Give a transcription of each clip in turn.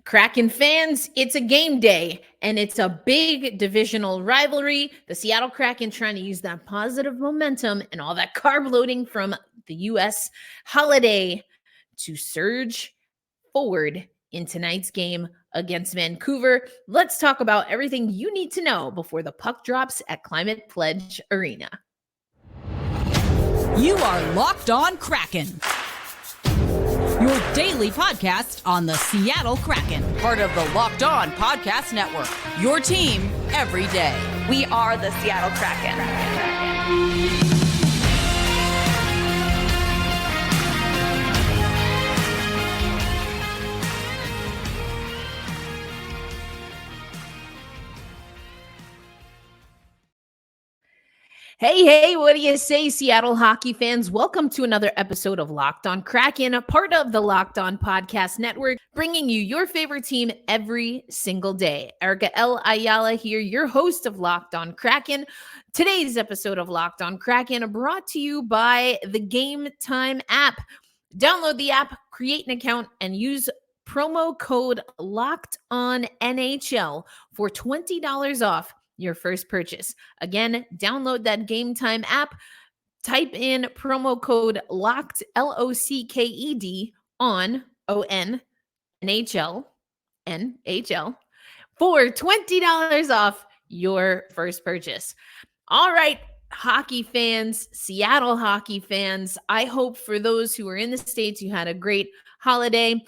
Kraken fans, it's a game day, and it's a big divisional rivalry. The Seattle Kraken trying to use that positive momentum and all that carb loading from the U.S. holiday to surge forward in tonight's game against Vancouver. Let's talk about everything you need to know before the puck drops at Climate Pledge Arena. You are Locked On Kraken, your daily podcast on the Seattle Kraken, part of the Locked On Podcast Network, your team every day. We are the Seattle Kraken. Hey, what do you say, Seattle hockey fans? Welcome to another episode of Locked On Kraken, a part of the Locked On Podcast Network, bringing you your favorite team every single day. Erica L. Ayala here, your host of Locked On Kraken. Today's episode of Locked On Kraken brought to you by the Game Time app. Download the app, create an account, and use promo code LOCKEDONNHL for $20 off your first purchase. Again, download that Game Time app, type in promo code LOCKED, LOCKED, on ON, NHL, for $20 off your first purchase. All right, hockey fans, Seattle hockey fans, I hope for those who are in the States, you had a great holiday.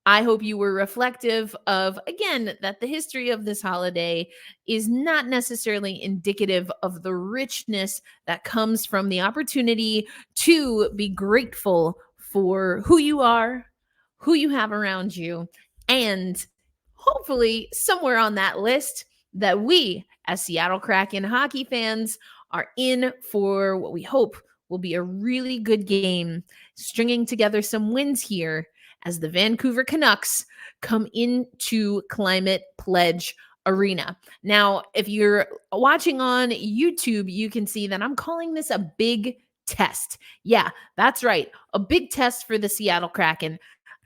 I hope you were reflective of, again, that the history of this holiday is not necessarily indicative of the richness that comes from the opportunity to be grateful for who you are, who you have around you, and hopefully somewhere on that list that we, as Seattle Kraken hockey fans, are in for what we hope will be a really good game, stringing together some wins here as the Vancouver Canucks come into Climate Pledge Arena. Now, if you're watching on YouTube, you can see that I'm calling this a big test. Yeah, that's right. A big test for the Seattle Kraken.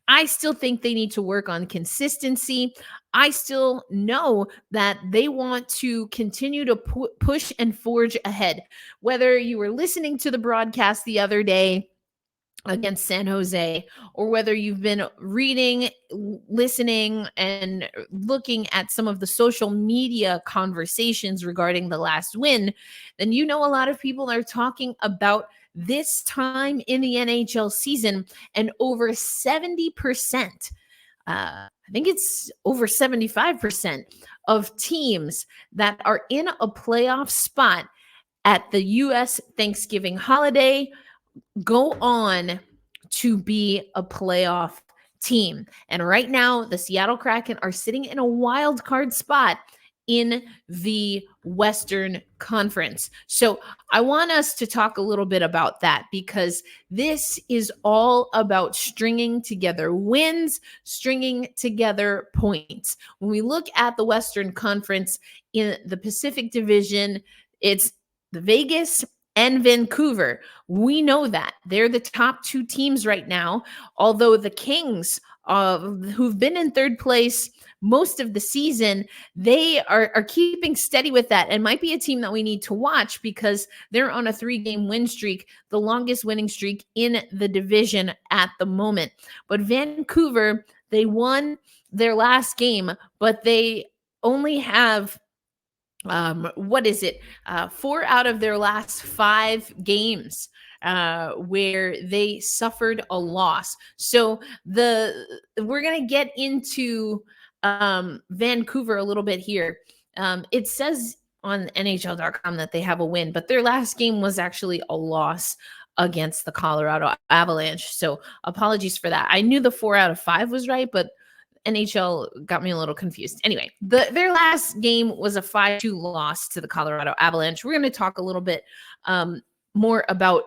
I still think they need to work on consistency. I still know that they want to continue to push and forge ahead. Whether you were listening to the broadcast the other day against San Jose, or whether you've been reading, listening, and looking at some of the social media conversations regarding the last win, then you know a lot of people are talking about this time in the NHL season, and over 70%, I think it's over 75% of teams that are in a playoff spot at the U.S. Thanksgiving holiday go on to be a playoff team. And right now, the Seattle Kraken are sitting in a wild card spot in the Western Conference. So I want us to talk a little bit about that, because this is all about stringing together wins, stringing together points. When we look at the Western Conference in the Pacific Division, it's the Vegas and Vancouver. We know that they're the top two teams right now, although the Kings, who've been in third place most of the season, they are keeping steady with that and might be a team that we need to watch because they're on a 3-game win streak, the longest winning streak in the division at the moment. But Vancouver, they won their last game, but they only have 4 out of their last 5 games where they suffered a loss. So we're going to get into Vancouver a little bit here. It says on NHL.com that they have a win, but their last game was actually a loss against the Colorado Avalanche. So apologies for that. I knew the 4 out of 5 was right, but NHL got me a little confused. Anyway, their last game was a 5-2 loss to the Colorado Avalanche. We're going to talk a little bit more about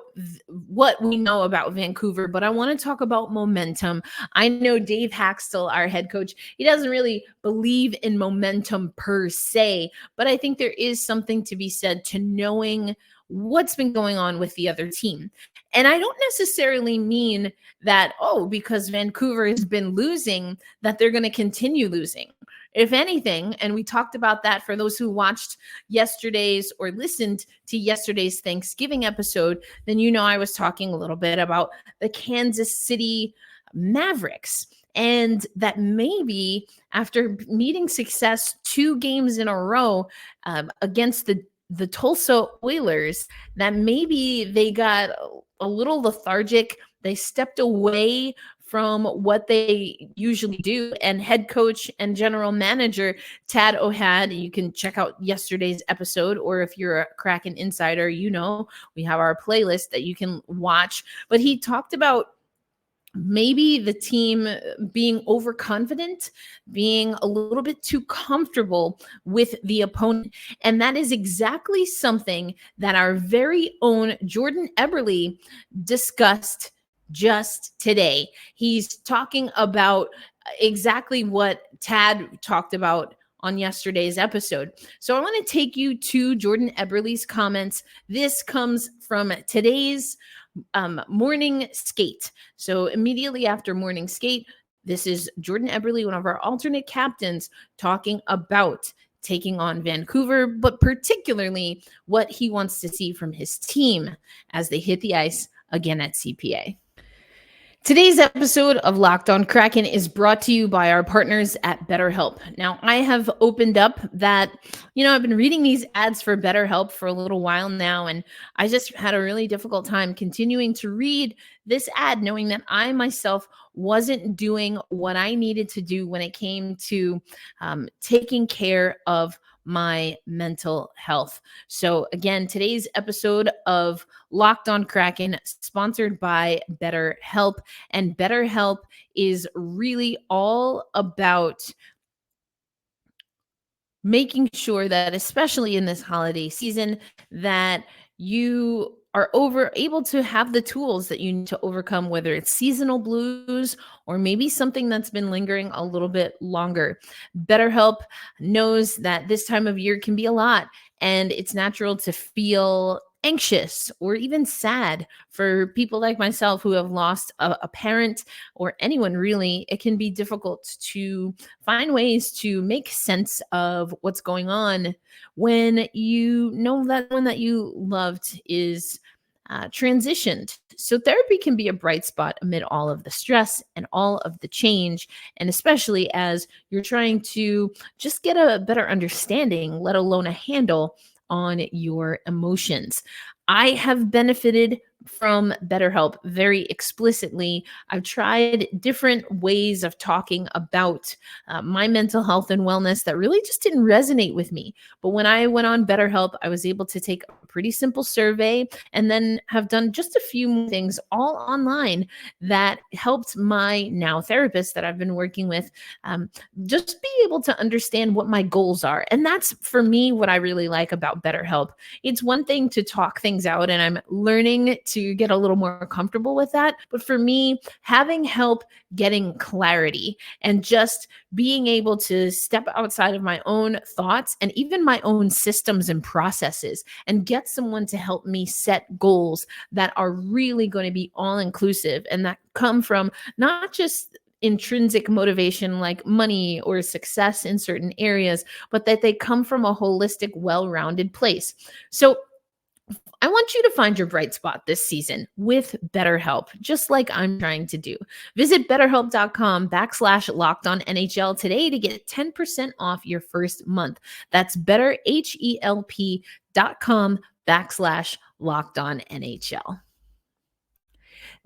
what we know about Vancouver, but I want to talk about momentum. I know Dave Hakstol, our head coach, he doesn't really believe in momentum per se, but I think there is something to be said to knowing what's been going on with the other team. And I don't necessarily mean that, oh, because Vancouver has been losing, that they're going to continue losing. If anything, and we talked about that for those who watched yesterday's or listened to yesterday's Thanksgiving episode, then I was talking a little bit about the Kansas City Mavericks, and that maybe after meeting success 2 games in a row against the Tulsa Oilers, that maybe they got a little lethargic. They stepped away from what they usually do. And head coach and general manager Tad O'Had, you can check out yesterday's episode, or if you're a Kraken insider, we have our playlist that you can watch. But he talked about maybe the team being overconfident, being a little bit too comfortable with the opponent. And that is exactly something that our very own Jordan Eberle discussed just today. He's talking about exactly what Tad talked about on yesterday's episode. So I want to take you to Jordan Eberle's comments. This comes from today's morning skate. So immediately after morning skate, this is Jordan Eberle, one of our alternate captains, talking about taking on Vancouver, but particularly what he wants to see from his team as they hit the ice again at CPA. Today's episode of Locked On Kraken is brought to you by our partners at BetterHelp. Now, I have opened up that, I've been reading these ads for BetterHelp for a little while now, and I just had a really difficult time continuing to read this ad, knowing that I myself wasn't doing what I needed to do when it came to taking care of my mental health. So again, today's episode of Locked On Kraken sponsored by BetterHelp, and BetterHelp is really all about making sure that, especially in this holiday season, that you are able to have the tools that you need to overcome, whether it's seasonal blues or maybe something that's been lingering a little bit longer. BetterHelp knows that this time of year can be a lot, and it's natural to feel anxious or even sad. For people like myself who have lost a parent, or anyone really, it can be difficult to find ways to make sense of what's going on when you know that one that you loved is transitioned. So therapy can be a bright spot amid all of the stress and all of the change, and especially as you're trying to just get a better understanding, let alone a handle on your emotions. I have benefited from BetterHelp very explicitly. I've tried different ways of talking about my mental health and wellness that really just didn't resonate with me. But when I went on BetterHelp, I was able to take a pretty simple survey and then have done just a few things all online that helped my now therapist that I've been working with just be able to understand what my goals are. And that's, for me, what I really like about BetterHelp. It's one thing to talk things out, and I'm learning to get a little more comfortable with that. But for me, having help getting clarity and just being able to step outside of my own thoughts and even my own systems and processes and get someone to help me set goals that are really going to be all inclusive and that come from not just intrinsic motivation like money or success in certain areas, but that they come from a holistic, well-rounded place. So I want you to find your bright spot this season with BetterHelp, just like I'm trying to do. Visit BetterHelp.com/LockedOnNHL today to get 10% off your first month. That's BetterHelp.com/LockedOnNHL.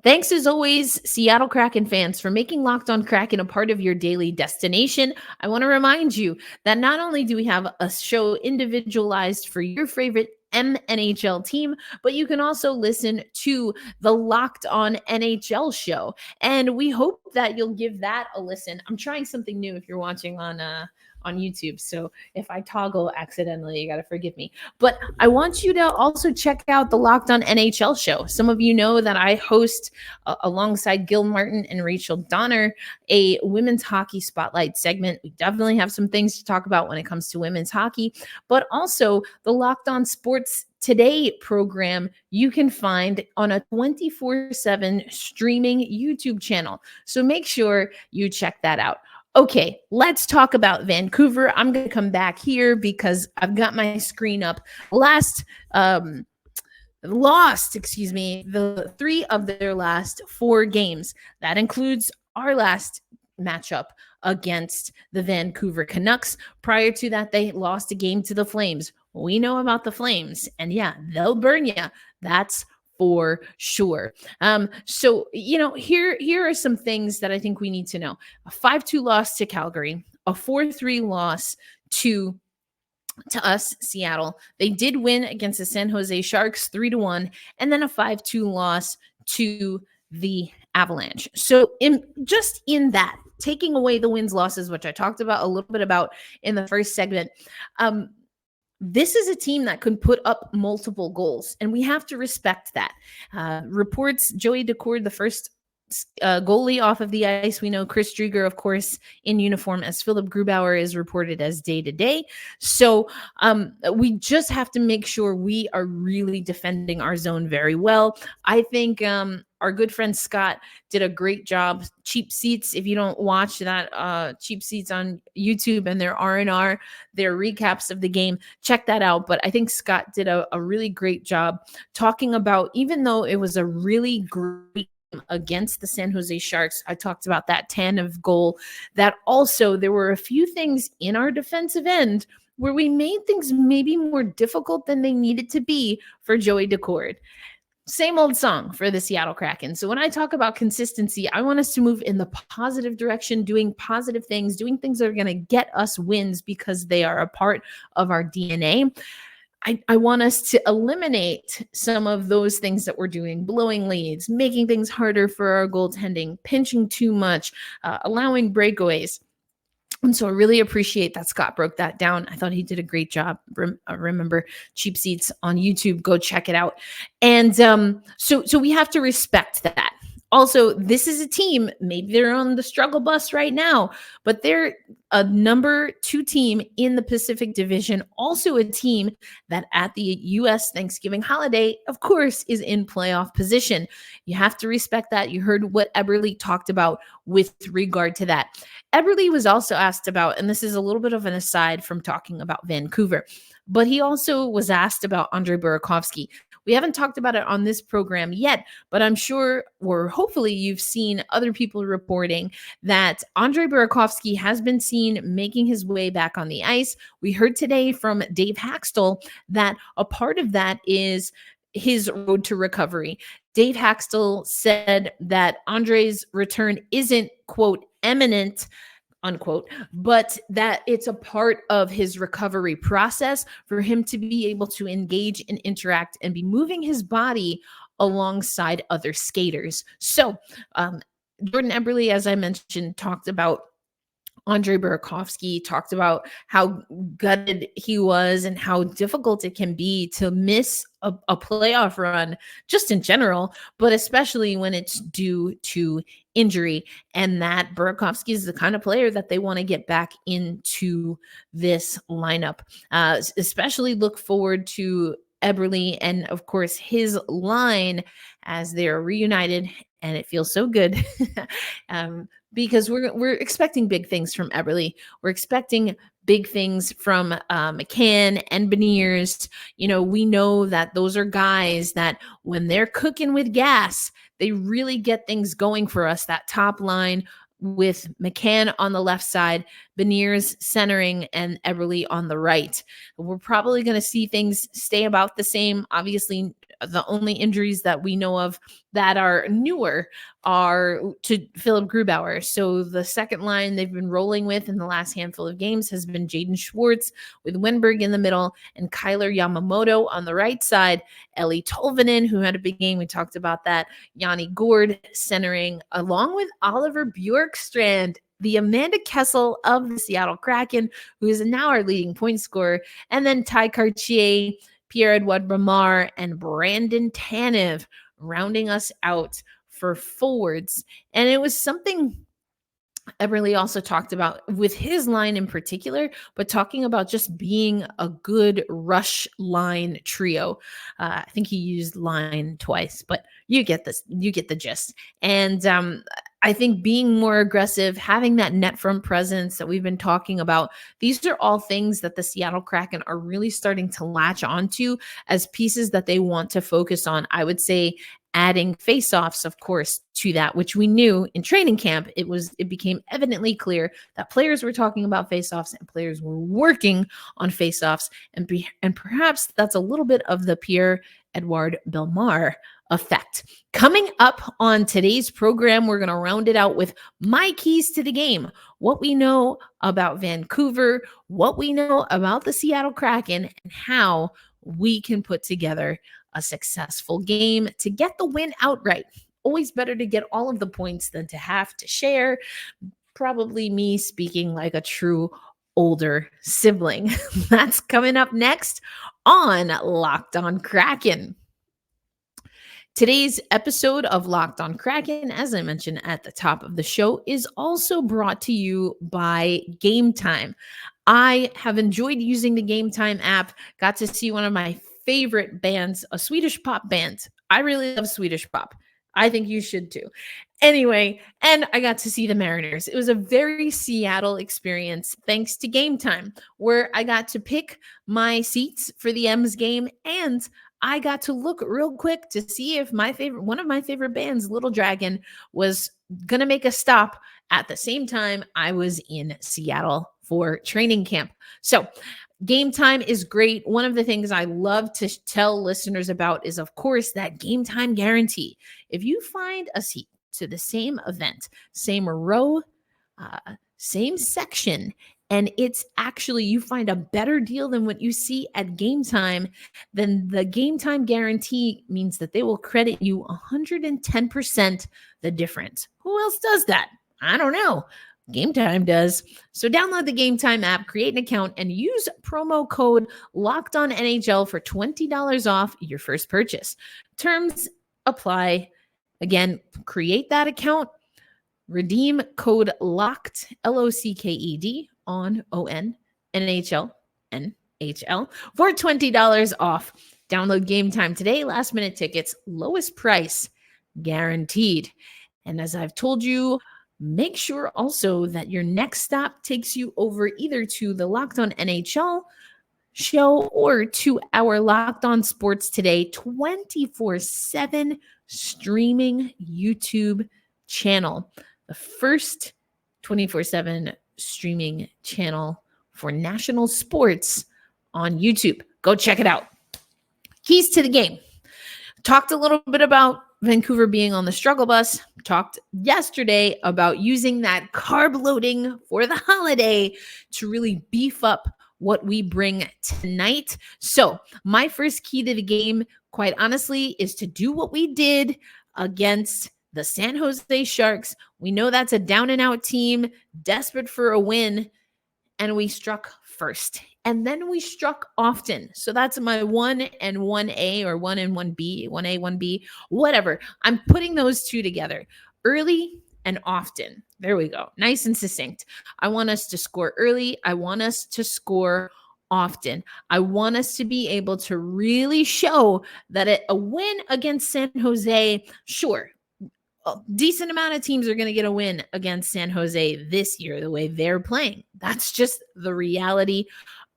Thanks as always, Seattle Kraken fans, for making Locked On Kraken a part of your daily destination. I want to remind you that not only do we have a show individualized for your favorite NHL team, but you can also listen to the Locked On NHL show. And we hope that you'll give that a listen. I'm trying something new if you're watching on on YouTube. So if I toggle accidentally, you got to forgive me. But I want you to also check out the Locked On NHL show. Some of you know that I host alongside Gil Martin and Rachel Donner a women's hockey spotlight segment. We definitely have some things to talk about when it comes to women's hockey, but also the Locked On Sports Today program you can find on a 24/7 streaming YouTube channel. So make sure you check that out. Okay, let's talk about Vancouver. I'm going to come back here because I've got my screen up. Lost, the 3 of their last 4 games. That includes our last matchup against the Vancouver Canucks. Prior to that, they lost a game to the Flames. We know about the Flames, and yeah, they'll burn you. That's for sure. So, here are some things that I think we need to know. A 5-2 loss to Calgary, a 4-3 loss to us, Seattle. They did win against the San Jose Sharks 3-1, and then a 5-2 loss to the Avalanche. So in that, taking away the wins, losses, which I talked about a little bit about in the first segment, this is a team that could put up multiple goals, and we have to respect that. Reports Joey Daccord, the first goalie off of the ice. We know Chris Drieger, of course, in uniform, as Philip Grubauer is reported as day-to-day. So we just have to make sure we are really defending our zone very well. I think our good friend Scott did a great job. Cheap Seats, if you don't watch that, Cheap Seats on YouTube and their R&R, their recaps of the game, check that out. But I think Scott did a really great job talking about, even though it was a really great against the San Jose Sharks, I talked about that Tanev goal, that also there were a few things in our defensive end where we made things maybe more difficult than they needed to be for Joey Daccord. Same old song for the Seattle Kraken. So when I talk about consistency, I want us to move in the positive direction, doing positive things, doing things that are going to get us wins because they are a part of our DNA. I want us to eliminate some of those things that we're doing, blowing leads, making things harder for our goaltending, pinching too much, allowing breakaways. And so I really appreciate that Scott broke that down. I thought he did a great job. Remember, Cheap Seats on YouTube. Go check it out. And so we have to respect that. Also, this is a team, maybe they're on the struggle bus right now, but they're a number 2 team in the Pacific Division. Also a team that at the U.S. Thanksgiving holiday, of course, is in playoff position. You have to respect that. You heard what Eberle talked about with regard to that. Eberle was also asked about, and this is a little bit of an aside from talking about Vancouver, but he also was asked about Andre Burakovsky. We haven't talked about it on this program yet, but I'm sure, or hopefully you've seen other people reporting that Andre Burakovsky has been seen making his way back on the ice. We heard today from Dave Hakstol that a part of that is his road to recovery. Dave Hakstol said that Andre's return isn't, quote, imminent, unquote, but that it's a part of his recovery process for him to be able to engage and interact and be moving his body alongside other skaters. So Jordan Eberle, as I mentioned, talked about Andre Burakovsky, talked about how gutted he was and how difficult it can be to miss a playoff run just in general, but especially when it's due to injury, and that Burakovsky is the kind of player that they want to get back into this lineup. Especially look forward to Eberle and, of course, his line as they're reunited, and it feels so good. Because we're expecting big things from Eberle. We're expecting big things from McCann and Beniers. We know that those are guys that when they're cooking with gas, they really get things going for us. That top line with McCann on the left side, Beniers centering, and Eberle on the right. We're probably going to see things stay about the same. Obviously, the only injuries that we know of that are newer are to Philip Grubauer. So the second line they've been rolling with in the last handful of games has been Jaden Schwartz with Wenberg in the middle and Kyler Yamamoto on the right side. Eli Tolvanen, who had a big game. We talked about that. Yanni Gourde centering along with Oliver Bjorkstrand. the Amanda Kessel of the Seattle Kraken, who is now our leading point scorer, and then Ty Cartier, Pierre-Edouard Bramar, and Brandon Tanev rounding us out for forwards. And it was something Eberle also talked about with his line in particular, but talking about just being a good rush line trio. I think he used line twice, but you get this, you get the gist. And I think being more aggressive, having that net front presence that we've been talking about, these are all things that the Seattle Kraken are really starting to latch onto as pieces that they want to focus on. I would say adding faceoffs, of course, to that, which we knew in training camp. It became evidently clear that players were talking about faceoffs and players were working on faceoffs, and perhaps that's a little bit of the Pierre-Edouard Bellemare effect. Coming up on today's program, we're going to round it out with my keys to the game, what we know about Vancouver, what we know about the Seattle Kraken, and how we can put together a successful game to get the win outright. Always better to get all of the points than to have to share. Probably me speaking like a true older sibling. That's coming up next on Locked On Kraken. Today's episode of Locked On Kraken, as I mentioned at the top of the show, is also brought to you by Game Time. I have enjoyed using the Game Time app, got to see one of my favorite bands, a Swedish pop band. I really love Swedish pop. I think you should too. Anyway, and I got to see the Mariners. It was a very Seattle experience thanks to Game Time, where I got to pick my seats for the M's game, and I got to look real quick to see if one of my favorite bands, Little Dragon, was going to make a stop at the same time I was in Seattle for training camp. So Game Time is great. One of the things I love to tell listeners about is, of course, that Game Time guarantee. If you find a seat to the same event, same row, same section, and it's actually, you find a better deal than what you see at Game Time, then the Game Time guarantee means that they will credit you 110% the difference. Who else does that? I don't know. Game Time does. So download the Game Time app, create an account, and use promo code LOCKEDONNHL for $20 off your first purchase. Terms apply. Again, create that account, redeem code LOCKED, LOCKED, on ON, NHL for $20 off. Download Game Time today. Last minute tickets, lowest price guaranteed. And as I've told you, make sure also that your next stop takes you over either to the Locked On NHL show or to our Locked On Sports Today 24/7 streaming YouTube channel. The first 24/7 streaming channel for national sports on YouTube. Go check it out. Keys to the game. Talked a little bit about Vancouver being on the struggle bus. Talked yesterday about using that carb loading for the holiday to really beef up what we bring tonight. So my first key to the game, quite honestly, is to do what we did against the San Jose Sharks. We know that's a down and out team, desperate for a win, and we struck first. And then we struck often. So that's my 1 and 1A, or 1 and 1B, 1A, 1B, whatever. I'm putting those two together, early and often. There we go. Nice and succinct. I want us to score early. I want us to score often. I want us to be able to really show that a win against San Jose, sure, a decent amount of teams are going to get a win against San Jose this year, the way they're playing. That's just the reality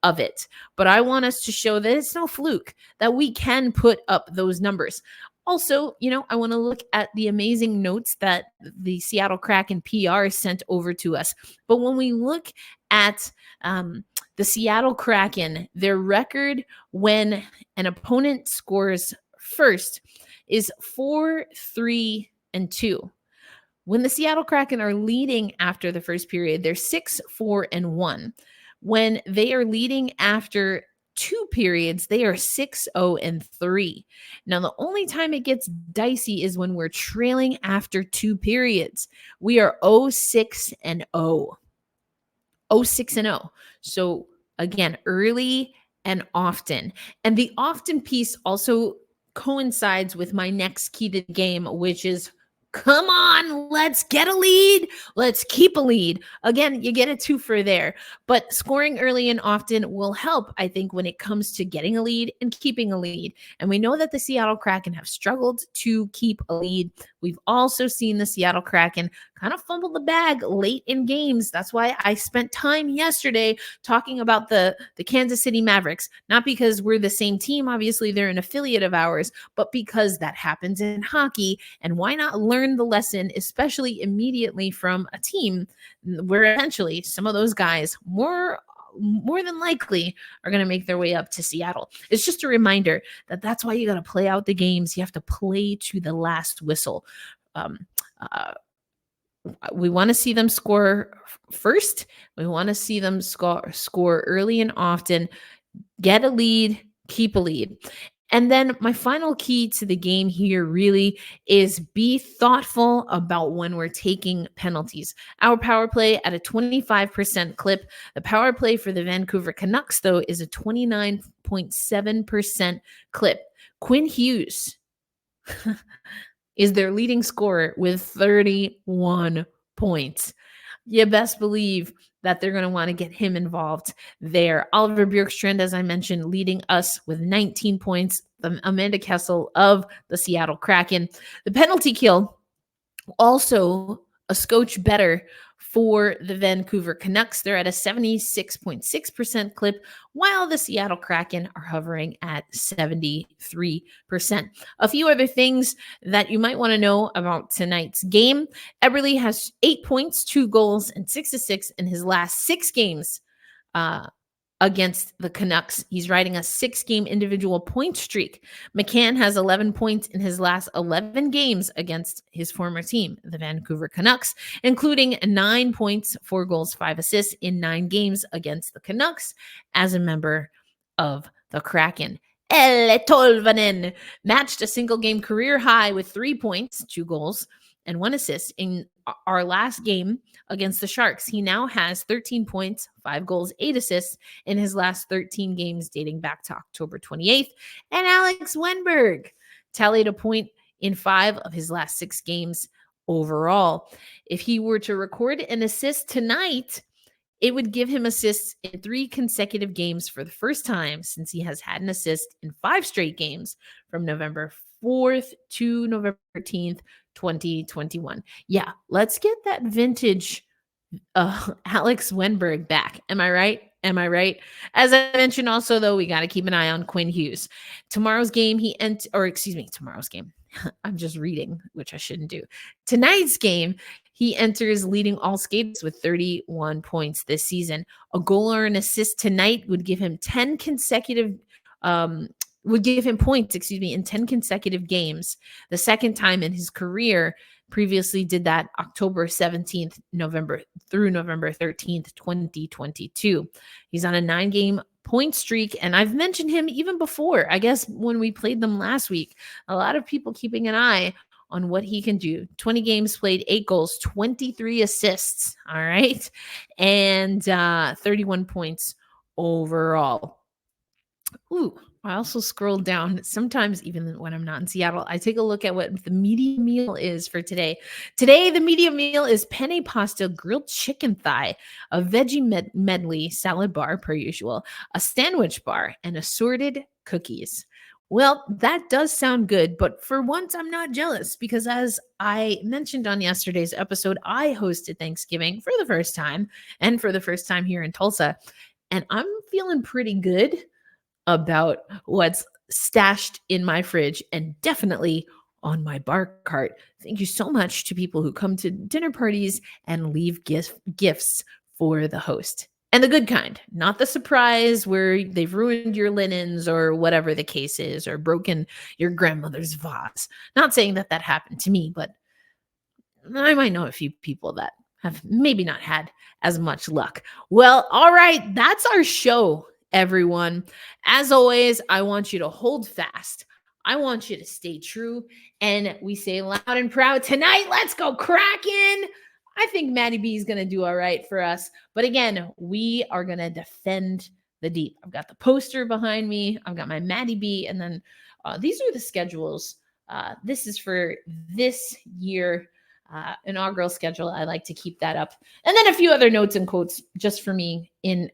of it. But I want us to show that it's no fluke, that we can put up those numbers. Also, I want to look at the amazing notes that the Seattle Kraken PR sent over to us. But when we look at the Seattle Kraken, their record when an opponent scores first is 4-3-2. When the Seattle Kraken are leading after the first period, they're 6-4-1. When they are leading after 2 periods, they are 6-0-3. Now, the only time it gets dicey is when we're trailing after 2 periods. We are 0-6-0. 0-6-0. So again, early and often. And the often piece also coincides with my next key to the game, which is come on, let's get a lead. Let's keep a lead. Again, you get a twofer there, but scoring early and often will help, I think, when it comes to getting a lead and keeping a lead. And we know that the Seattle Kraken have struggled to keep a lead. We've also seen the Seattle Kraken kind of fumble the bag late in games. That's why I spent time yesterday talking about the Kansas City Mavericks, not because we're the same team. Obviously, they're an affiliate of ours, but because that happens in hockey. And why not learn the lesson, especially immediately from a team where eventually some of those guys more than likely are going to make their way up to Seattle. It's just a reminder that that's why you got to play out the games. You have to play to the last whistle. We want to see them score first. We want to see them score early and often, get a lead, keep a lead. And then my final key to the game here really is be thoughtful about when we're taking penalties. Our power play at a 25% clip. The power play for the Vancouver Canucks, though, is a 29.7% clip. Quinn Hughes is their leading scorer with 31 points. You best believe that they're going to want to get him involved there. Oliver Bjorkstrand, as I mentioned, leading us with 19 points. Amanda Kessel of the Seattle Kraken. The penalty kill, also a scotch better for the Vancouver Canucks. They're at a 76.6% clip, while the Seattle Kraken are hovering at 73%. A few other things that you might want to know about tonight's game. Eberle has 8 points, 2 goals, and 6 assists in his last 6 games against the Canucks. He's riding a 6-game individual point streak. McCann has 11 points in his last 11 games against his former team, the Vancouver Canucks, including 9 points, 4 goals, 5 assists in 9 games against the Canucks as a member of the Kraken. Elle Tolvanen matched a single-game career high with 3 points, 2 goals, and 1 assist in our last game against the Sharks. He now has 13 points, 5 goals, 8 assists in his last 13 games dating back to October 28th. And Alex Wenberg tallied a point in 5 of his last 6 games overall. If he were to record an assist tonight, it would give him assists in 3 consecutive games for the first time since he has had an assist in 5 straight games from November 4th to November 13th, 2021. Yeah, let's get that vintage Alex Wenberg back. Am I right? Am I right? As I mentioned also, though, we got to keep an eye on Quinn Hughes. Tomorrow's game, tomorrow's game. I'm just reading, which I shouldn't do. Tonight's game, he enters leading all skaters with 31 points this season. A goal or an assist tonight would give him 10 consecutive points, in 10 consecutive games. The second time in his career. Previously did that October 17th, through November 13th, 2022. He's on a 9-game point streak, and I've mentioned him even before. I guess when we played them last week, a lot of people keeping an eye on what he can do. 20 games played, 8 goals, 23 assists, all right? And 31 points overall. Ooh, I also scrolled down. Sometimes, even when I'm not in Seattle, I take a look at what the media meal is for today. Today, the media meal is penne pasta, grilled chicken thigh, a veggie medley salad bar, per usual, a sandwich bar, and assorted cookies. Well, that does sound good, but for once, I'm not jealous because as I mentioned on yesterday's episode, I hosted Thanksgiving for the first time and for the first time here in Tulsa, and I'm feeling pretty good about what's stashed in my fridge and definitely on my bar cart. Thank you so much to people who come to dinner parties and leave gifts for the host. And the good kind, not the surprise where they've ruined your linens or whatever the case is, or broken your grandmother's vase. Not saying that happened to me, but I might know a few people that have maybe not had as much luck. Well, all right, that's our show. everyone. As always, I want you to hold fast. I want you to stay true. And we say loud and proud tonight, let's go Kraken. I think Maddie B is going to do all right for us. But again, we are going to defend the deep. I've got the poster behind me. I've got my Maddie B. And then these are the schedules. This is for this year, inaugural schedule. I like to keep that up. And then a few other notes and quotes just for me in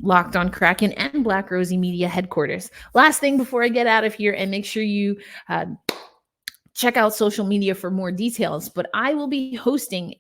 Locked On Kraken and Black Rosie Media headquarters. Last thing before I get out of here, and make sure you check out social media for more details, but I will be hosting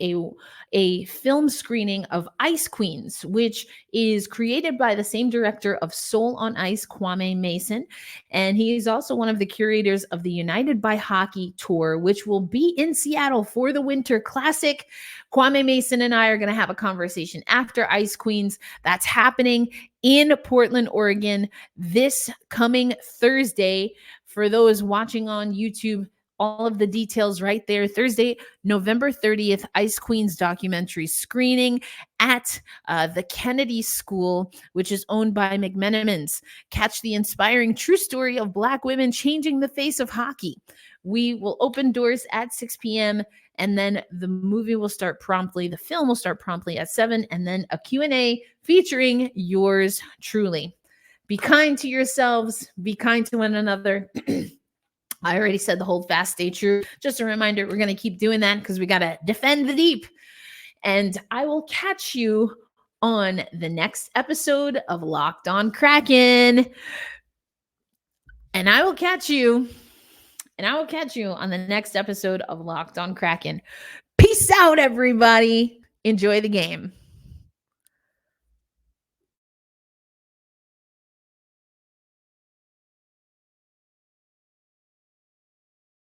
a film screening of Ice Queens, which is created by the same director of Soul on Ice, Kwame Mason. And he is also one of the curators of the United by Hockey tour, which will be in Seattle for the Winter Classic. Kwame Mason and I are going to have a conversation after Ice Queens. That's happening in Portland, Oregon this coming Thursday. For those watching on YouTube, all of the details right there. Thursday, November 30th, Ice Queens documentary screening at the Kennedy School, which is owned by McMenamins. Catch the inspiring true story of Black women changing the face of hockey. We will open doors at 6 p.m. and then the movie will start promptly. The film will start promptly at 7, and then a Q&A featuring yours truly. Be kind to yourselves. Be kind to one another. I already said the hold fast, stay true. Just a reminder, we're going to keep doing that because we got to defend the deep. And I will catch you on the next episode of Locked On Kraken. And I will catch you on the next episode of Locked On Kraken. Peace out, everybody. Enjoy the game.